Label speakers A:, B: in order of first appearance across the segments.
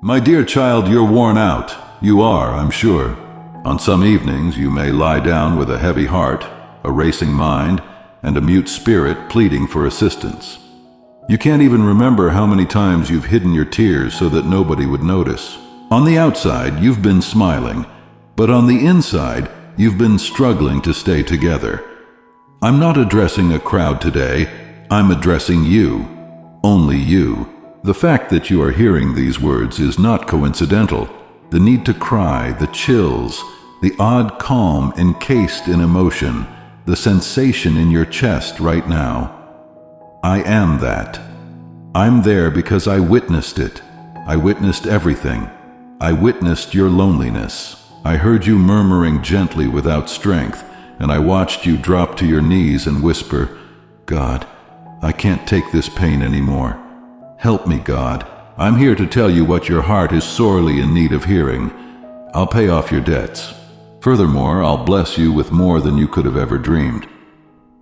A: My dear child, you're worn out. You are, I'm sure. On some evenings you may lie down with a heavy heart, a racing mind, and a mute spirit pleading for assistance. You can't even remember how many times you've hidden your tears so that nobody would notice. On the outside, you've been smiling, but on the inside, you've been struggling to stay together. I'm not addressing a crowd today. I'm addressing you. Only you. The fact that you are hearing these words is not coincidental. The need to cry, the chills, the odd calm encased in emotion, the sensation in your chest right now. I am that. I'm there because I witnessed it. I witnessed everything. I witnessed your loneliness. I heard you murmuring gently without strength, and I watched you drop to your knees and whisper, "God, I can't take this pain anymore. Help me, God. I'm here to tell you what your heart is sorely in need of hearing. I'll pay off your debts. Furthermore, I'll bless you with more than you could have ever dreamed.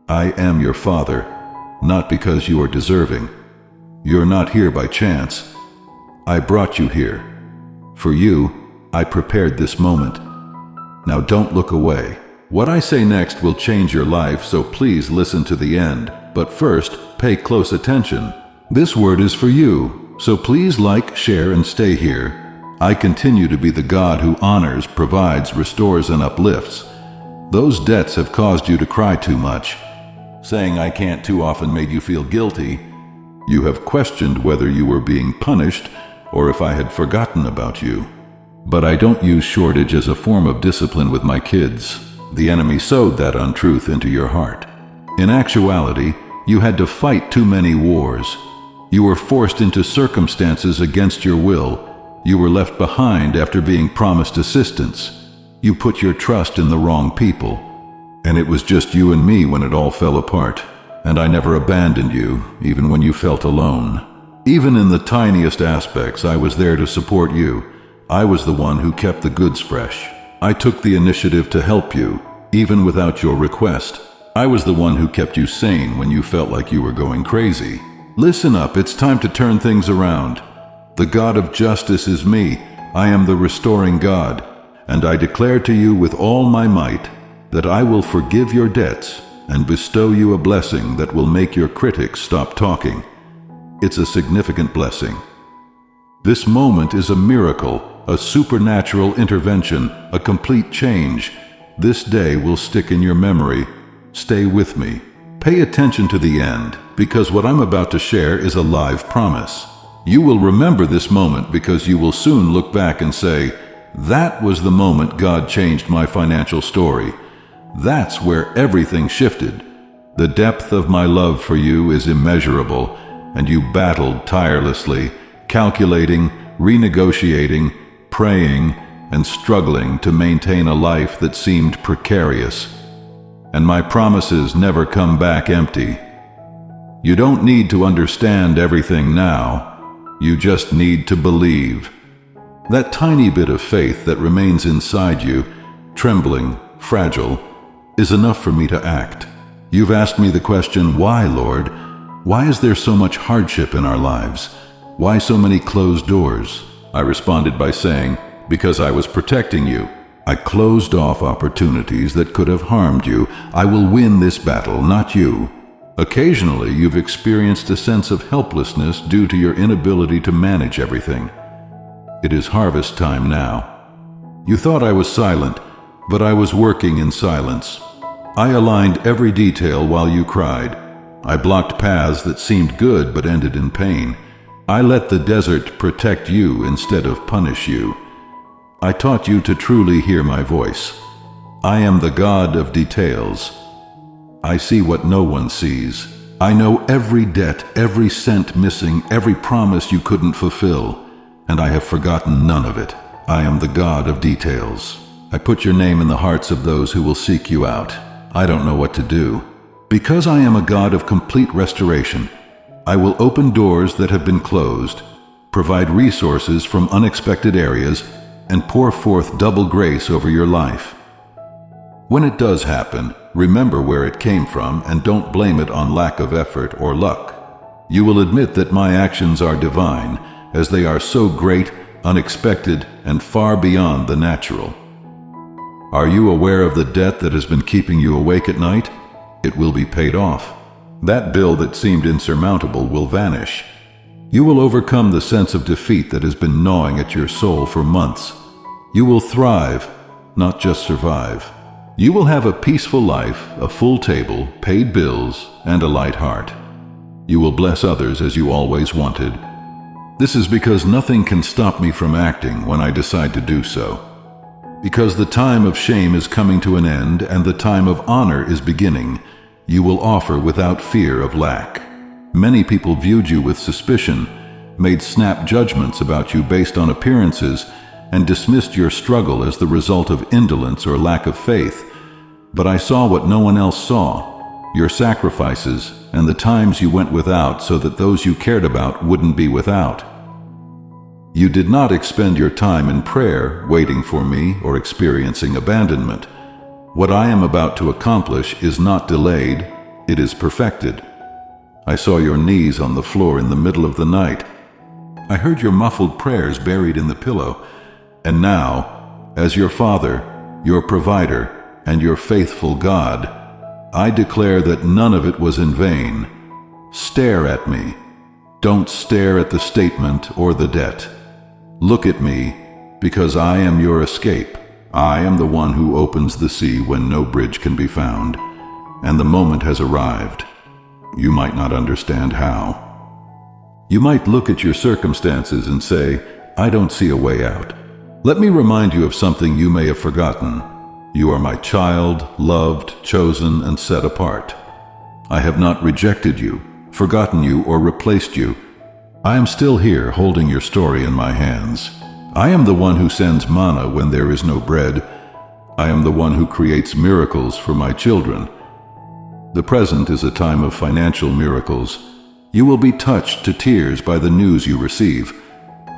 A: I am your Father, not because you are deserving. You're not here by chance. I brought you here. For you, I prepared this moment. Now don't look away. What I say next will change your life, so please listen to the end. But first, pay close attention. This word is for you, so please like, share, and stay here. I continue to be the God who honors, provides, restores, and uplifts. Those debts have caused you to cry too much. Saying I can't too often made you feel guilty. You have questioned whether you were being punished or if I had forgotten about you. But I don't use shortage as a form of discipline with my kids. The enemy sowed that untruth into your heart. In actuality, you had to fight too many wars. You were forced into circumstances against your will. You were left behind after being promised assistance. You put your trust in the wrong people. And it was just you and me when it all fell apart. And I never abandoned you, even when you felt alone. Even in the tiniest aspects, I was there to support you. I was the one who kept the goods fresh. I took the initiative to help you, even without your request. I was the one who kept you sane when you felt like you were going crazy. Listen up, it's time to turn things around. The God of justice is me. I am the restoring God, and I declare to you with all my might that I will forgive your debts and bestow you a blessing that will make your critics stop talking. It's a significant blessing. This moment is a miracle, a supernatural intervention, a complete change. This day will stick in your memory. Stay with me. Pay attention to the end, because what I'm about to share is a live promise. You will remember this moment because you will soon look back and say, "That was the moment God changed my financial story. That's where everything shifted. The depth of my love for you is immeasurable, and you battled tirelessly, calculating, renegotiating, praying, and struggling to maintain a life that seemed precarious. And my promises never come back empty. You don't need to understand everything now. You just need to believe. That tiny bit of faith that remains inside you, trembling, fragile, is enough for me to act. You've asked me the question, why, Lord? Why is there so much hardship in our lives? Why so many closed doors? I responded by saying, because I was protecting you. I closed off opportunities that could have harmed you. I will win this battle, not you. Occasionally, you've experienced a sense of helplessness due to your inability to manage everything. It is harvest time now. You thought I was silent, but I was working in silence. I aligned every detail while you cried. I blocked paths that seemed good but ended in pain. I let the desert protect you instead of punish you. I taught you to truly hear my voice. I am the God of details. I see what no one sees. I know every debt, every cent missing, every promise you couldn't fulfill, and I have forgotten none of it. I am the God of details. I put your name in the hearts of those who will seek you out. I don't know what to do. Because I am a God of complete restoration, I will open doors that have been closed, provide resources from unexpected areas, and pour forth double grace over your life. When it does happen, remember where it came from and don't blame it on lack of effort or luck. You will admit that my actions are divine, as they are so great unexpected, and far beyond the natural. Are you aware of the debt that has been keeping you awake at night? It will be paid off. That bill that seemed insurmountable will vanish. You will overcome the sense of defeat that has been gnawing at your soul for months. You will thrive, not just survive. You will have a peaceful life, a full table, paid bills, and a light heart. You will bless others as you always wanted. This is because nothing can stop me from acting when I decide to do so. Because the time of shame is coming to an end and the time of honor is beginning, you will offer without fear of lack. Many people viewed you with suspicion, made snap judgments about you based on appearances, and dismissed your struggle as the result of indolence or lack of faith. But I saw what no one else saw: your sacrifices and the times you went without so that those you cared about wouldn't be without. You did not expend your time in prayer, waiting for me, or experiencing abandonment. What I am about to accomplish is not delayed, it is perfected. I saw your knees on the floor in the middle of the night. I heard your muffled prayers buried in the pillow. And now, as your Father, your provider, and your faithful God, I declare that none of it was in vain. Stare at me. Don't stare at the statement or the debt. Look at me, because I am your escape. I am the one who opens the sea when no bridge can be found, and the moment has arrived. You might not understand how. You might look at your circumstances and say, I don't see a way out. Let me remind you of something you may have forgotten. You are my child, loved, chosen, and set apart. I have not rejected you, forgotten you, or replaced you. I am still here holding your story in my hands. I am the one who sends manna when there is no bread. I am the one who creates miracles for my children. The present is a time of financial miracles. You will be touched to tears by the news you receive.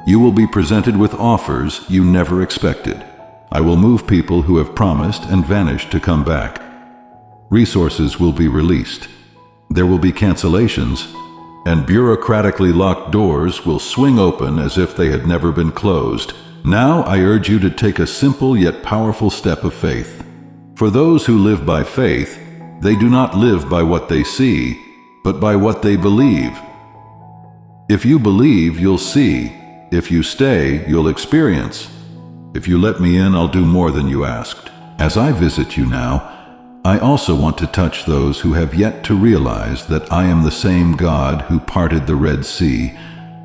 A: You will be presented with offers you never expected. I will move people who have promised and vanished to come back. Resources will be released. There will be cancellations, and bureaucratically locked doors will swing open as if they had never been closed. Now I urge you to take a simple yet powerful step of faith. For those who live by faith, they do not live by what they see, but by what they believe. If you believe, you'll see. If you stay, you'll experience. If you let me in, I'll do more than you asked. As I visit you now, I also want to touch those who have yet to realize that I am the same God who parted the Red Sea,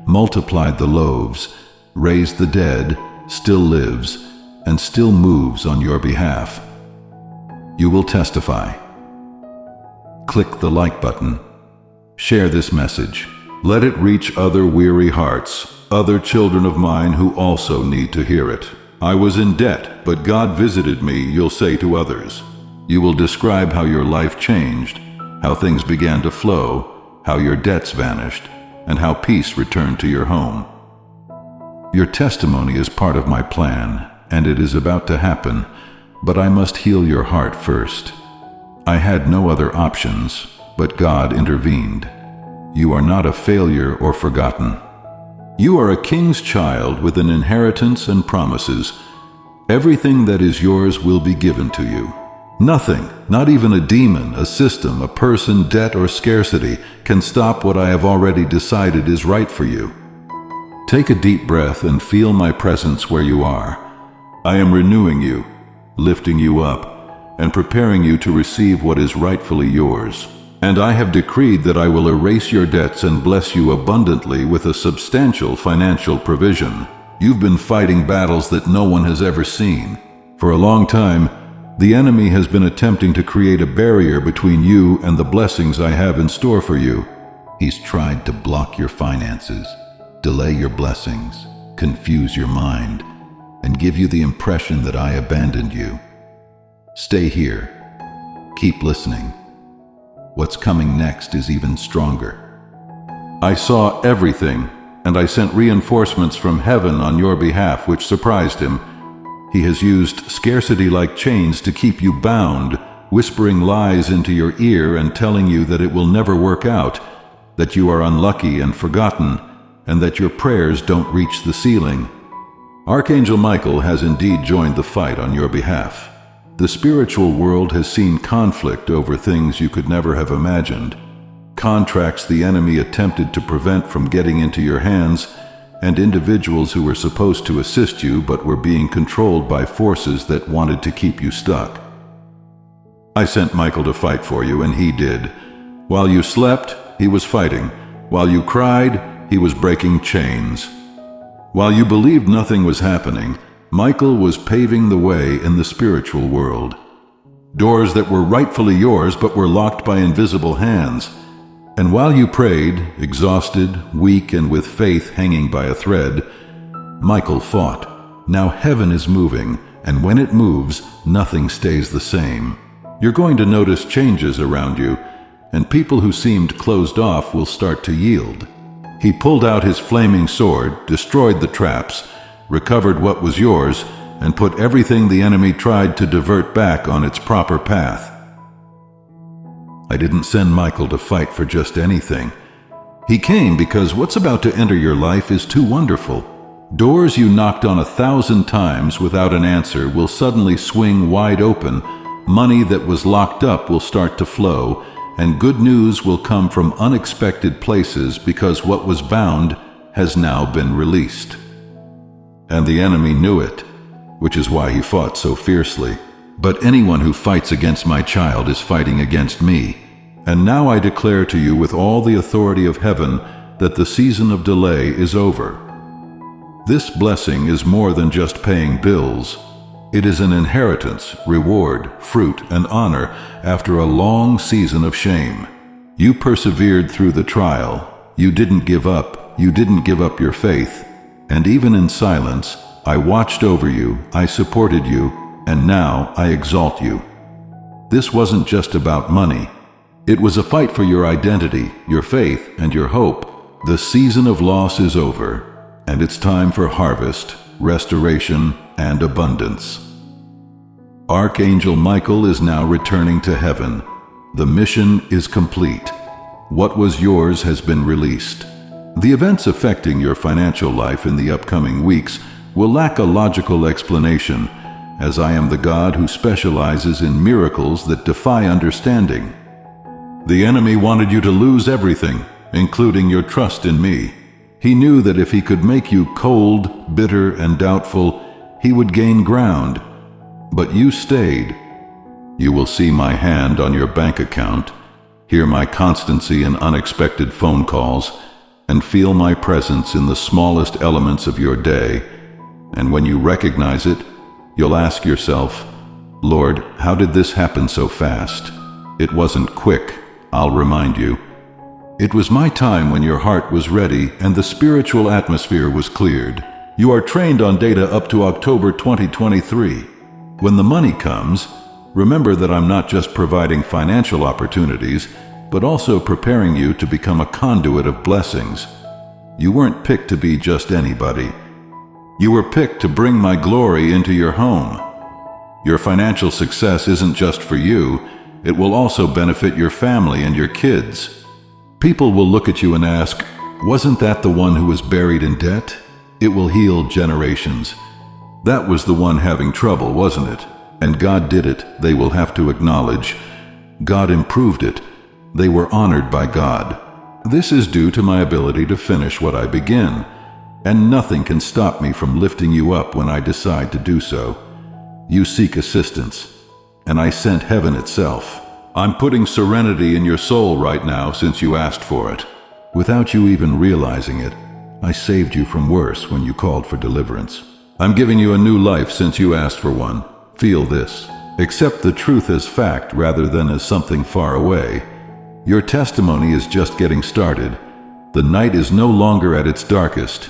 A: multiplied the loaves, raised the dead, still lives, and still moves on your behalf. You will testify. Click the like button. Share this message. Let it reach other weary hearts, other children of mine who also need to hear it. I was in debt, but God visited me, you'll say to others. You will describe how your life changed, how things began to flow, how your debts vanished, and how peace returned to your home. Your testimony is part of my plan, and it is about to happen, but I must heal your heart first. I had no other options, but God intervened. You are not a failure or forgotten. You are a king's child with an inheritance and promises. Everything that is yours will be given to you. Nothing, not even a demon, a system, a person, debt, or scarcity, can stop what I have already decided is right for you. Take a deep breath and feel my presence where you are. I am renewing you, lifting you up, and preparing you to receive what is rightfully yours. And I have decreed that I will erase your debts and bless you abundantly with a substantial financial provision. You've been fighting battles that no one has ever seen. For a long time, the enemy has been attempting to create a barrier between you and the blessings I have in store for you. He's tried to block your finances, delay your blessings, confuse your mind, and give you the impression that I abandoned you. Stay here. Keep listening. What's coming next is even stronger. I saw everything, and I sent reinforcements from heaven on your behalf, which surprised him. He has used scarcity like chains to keep you bound, whispering lies into your ear and telling you that it will never work out, that you are unlucky and forgotten, and that your prayers don't reach the ceiling. Archangel Michael has indeed joined the fight on your behalf. The spiritual world has seen conflict over things you could never have imagined. Contracts the enemy attempted to prevent from getting into your hands, and individuals who were supposed to assist you but were being controlled by forces that wanted to keep you stuck. I sent Michael to fight for you, and he did. While you slept, he was fighting. While you cried, he was breaking chains. While you believed nothing was happening, Michael was paving the way in the spiritual world. Doors that were rightfully yours but were locked by invisible hands. And while you prayed, exhausted, weak, and with faith hanging by a thread, Michael fought. Now heaven is moving, and when it moves, nothing stays the same. You're going to notice changes around you, and people who seemed closed off will start to yield. He pulled out his flaming sword, destroyed the traps, recovered what was yours, and put everything the enemy tried to divert back on its proper path. I didn't send Michael to fight for just anything. He came because what's about to enter your life is too wonderful. Doors you knocked on 1,000 times without an answer will suddenly swing wide open. Money that was locked up will start to flow, and good news will come from unexpected places because what was bound has now been released. And the enemy knew it, which is why he fought so fiercely. But anyone who fights against my child is fighting against me. And now I declare to you with all the authority of heaven that the season of delay is over. This blessing is more than just paying bills. It is an inheritance, reward, fruit, and honor after a long season of shame. You persevered through the trial. You didn't give up. You didn't give up your faith. And even in silence, I watched over you, I supported you, and now I exalt you. This wasn't just about money. It was a fight for your identity, your faith, and your hope. The season of loss is over, and it's time for harvest, restoration, and abundance. Archangel Michael is now returning to heaven. The mission is complete. What was yours has been released. The events affecting your financial life in the upcoming weeks will lack a logical explanation, as I am the God who specializes in miracles that defy understanding. The enemy wanted you to lose everything, including your trust in me. He knew that if he could make you cold, bitter, and doubtful, he would gain ground. But you stayed. You will see my hand on your bank account, hear my constancy in unexpected phone calls, and feel my presence in the smallest elements of your day. And when you recognize it, you'll ask yourself, Lord, how did this happen so fast? It wasn't quick, I'll remind you. It was my time when your heart was ready and the spiritual atmosphere was cleared. You are trained on data up to October 2023. When the money comes, remember that I'm not just providing financial opportunities, but also preparing you to become a conduit of blessings. You weren't picked to be just anybody. You were picked to bring my glory into your home. Your financial success isn't just for you, it will also benefit your family and your kids. People will look at you and ask, wasn't that the one who was buried in debt? It will heal generations. That was the one having trouble, wasn't it? And God did it, they will have to acknowledge. God improved it. They were honored by God. This is due to my ability to finish what I begin. And nothing can stop me from lifting you up when I decide to do so. You seek assistance, and I sent heaven itself. I'm putting serenity in your soul right now since you asked for it. Without you even realizing it, I saved you from worse when you called for deliverance. I'm giving you a new life since you asked for one. Feel this. Accept the truth as fact rather than as something far away. Your testimony is just getting started. The night is no longer at its darkest.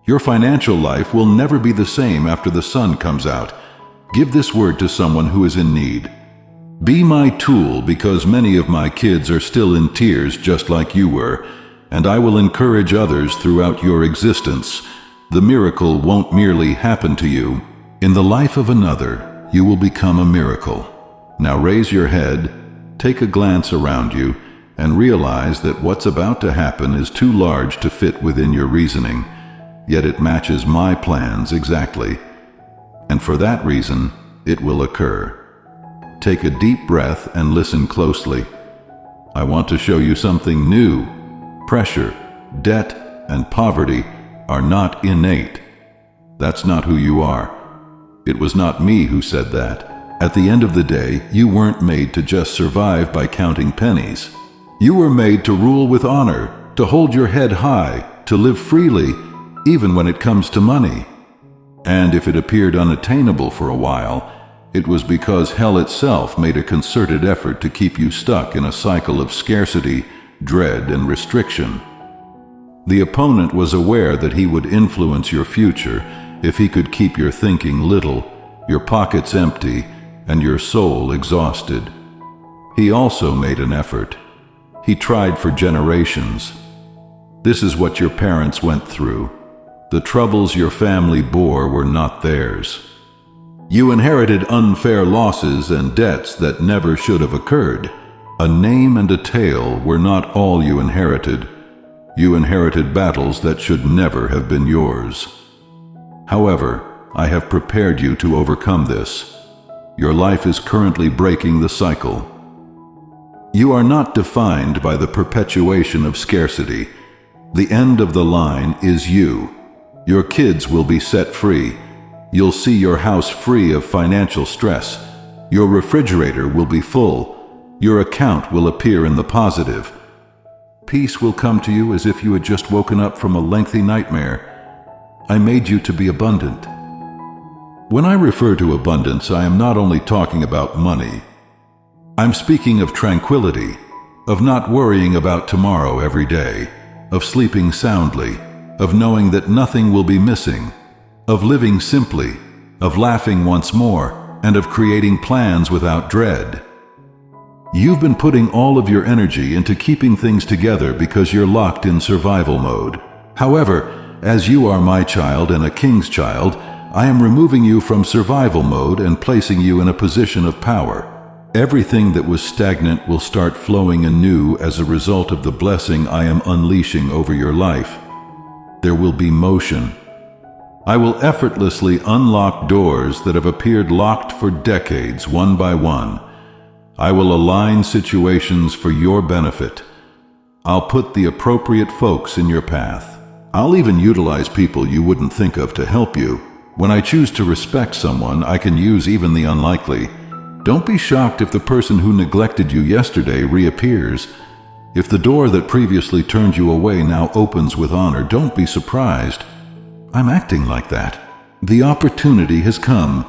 A: Your financial life will never be the same after the sun comes out. Give this word to someone who is in need. Be my tool because many of my kids are still in tears just like you were, and I will encourage others throughout your existence. The miracle won't merely happen to you. In the life of another, you will become a miracle. Now raise your head, take a glance around you, and realize that what's about to happen is too large to fit within your reasoning. yet it matches my plans exactly. And for that reason, it will occur. Take a deep breath and listen closely. I want to show you something new. Pressure, debt, and poverty are not innate. That's not who you are. It was not me who said that. At the end of the day, you weren't made to just survive by counting pennies. You were made to rule with honor, to hold your head high, to live freely, even when it comes to money. And if it appeared unattainable for a while, it was because hell itself made a concerted effort to keep you stuck in a cycle of scarcity, dread, and restriction. The opponent was aware that he would influence your future if he could keep your thinking little, your pockets empty, and your soul exhausted. He also made an effort. He tried for generations. This is what your parents went through. The troubles your family bore were not theirs. You inherited unfair losses and debts that never should have occurred. A name and a tale were not all you inherited. You inherited battles that should never have been yours. However, I have prepared you to overcome this. Your life is currently breaking the cycle. You are not defined by the perpetuation of scarcity. The end of the line is you. Your kids will be set free. You'll see your house free of financial stress. Your refrigerator will be full. Your account will appear in the positive. Peace will come to you as if you had just woken up from a lengthy nightmare. I made you to be abundant. When I refer to abundance, I am not only talking about money. I'm speaking of tranquility, of not worrying about tomorrow every day, of sleeping soundly, of knowing that nothing will be missing, of living simply, of laughing once more, and of creating plans without dread. You've been putting all of your energy into keeping things together because you're locked in survival mode. However, as you are my child and a king's child, I am removing you from survival mode and placing you in a position of power. Everything that was stagnant will start flowing anew as a result of the blessing I am unleashing over your life. There will be motion. I will effortlessly unlock doors that have appeared locked for decades, one by one. I will align situations for your benefit. I'll put the appropriate folks in your path. I'll even utilize people you wouldn't think of to help you. When I choose to respect someone, I can use even the unlikely. Don't be shocked if the person who neglected you yesterday reappears. If the door that previously turned you away now opens with honor, don't be surprised. I'm acting like that. The opportunity has come.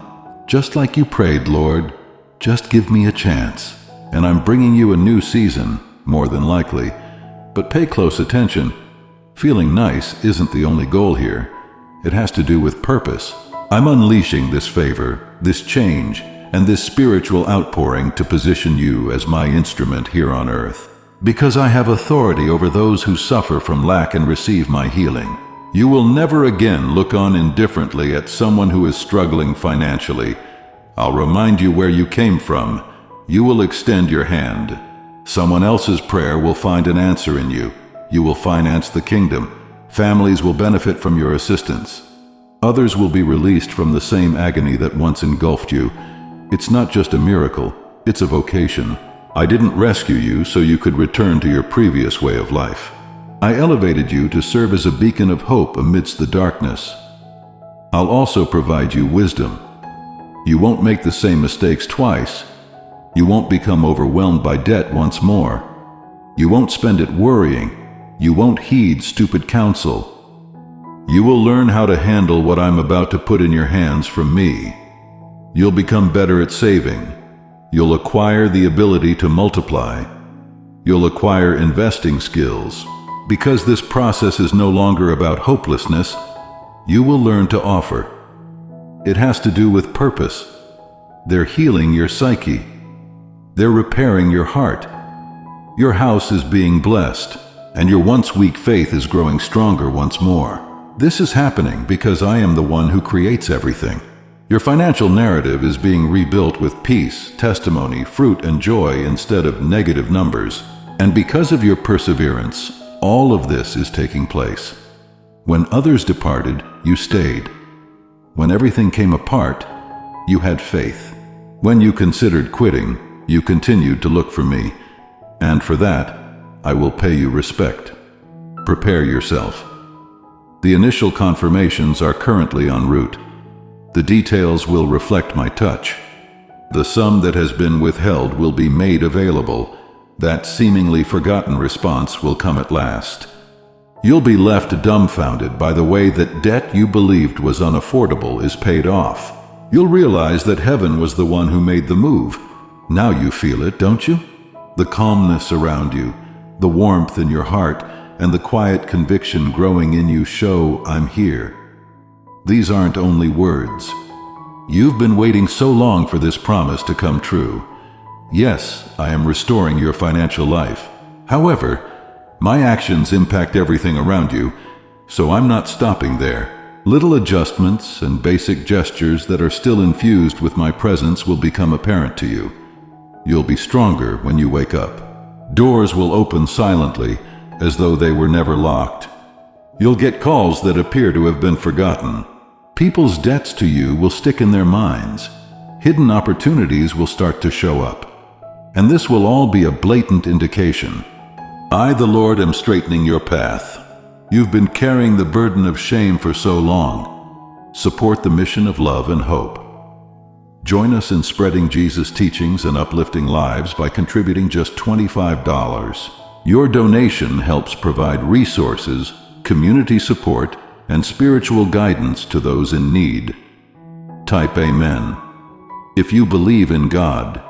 A: Just like you prayed, Lord. Just give me a chance. And I'm bringing you a new season, more than likely. But pay close attention. Feeling nice isn't the only goal here. It has to do with purpose. I'm unleashing this favor, this change, and this spiritual outpouring to position you as my instrument here on earth. Because I have authority over those who suffer from lack and receive my healing. You will never again look on indifferently at someone who is struggling financially. I'll remind you where you came from. You will extend your hand. Someone else's prayer will find an answer in you. You will finance the kingdom. Families will benefit from your assistance. Others will be released from the same agony that once engulfed you. It's not just a miracle, it's a vocation. I didn't rescue you so you could return to your previous way of life. I elevated you to serve as a beacon of hope amidst the darkness. I'll also provide you wisdom. You won't make the same mistakes twice. You won't become overwhelmed by debt once more. You won't spend it worrying. You won't heed stupid counsel. You will learn how to handle what I'm about to put in your hands from me. You'll become better at saving. You'll acquire the ability to multiply. You'll acquire investing skills. Because this process is no longer about hopelessness, you will learn to offer. It has to do with purpose. They're healing your psyche. They're repairing your heart. Your house is being blessed, and your once weak faith is growing stronger once more. This is happening because I am the one who creates everything. Your financial narrative is being rebuilt with peace, testimony, fruit, and joy instead of negative numbers. And because of your perseverance, all of this is taking place. When others departed, you stayed. When everything came apart, you had faith. When you considered quitting, you continued to look for me, and for that, I will pay you respect. Prepare yourself. The initial confirmations are currently en route. The details will reflect my touch. The sum that has been withheld will be made available. That seemingly forgotten response will come at last. You'll be left dumbfounded by the way that debt you believed was unaffordable is paid off. You'll realize that heaven was the one who made the move. Now you feel it, don't you? The calmness around you, the warmth in your heart, and the quiet conviction growing in you show I'm here. These aren't only words. You've been waiting so long for this promise to come true. Yes, I am restoring your financial life. However, my actions impact everything around you, so I'm not stopping there. Little adjustments and basic gestures that are still infused with my presence will become apparent to you. You'll be stronger when you wake up. Doors will open silently, as though they were never locked. You'll get calls that appear to have been forgotten. People's debts to you will stick in their minds. Hidden opportunities will start to show up. And this will all be a blatant indication. I, the Lord, am straightening your path. You've been carrying the burden of shame for so long. Support the mission of love and hope. Join us in spreading Jesus' teachings and uplifting lives by contributing just $25. Your donation helps provide resources, community support, and spiritual guidance to those in need. Type Amen. If you believe in God,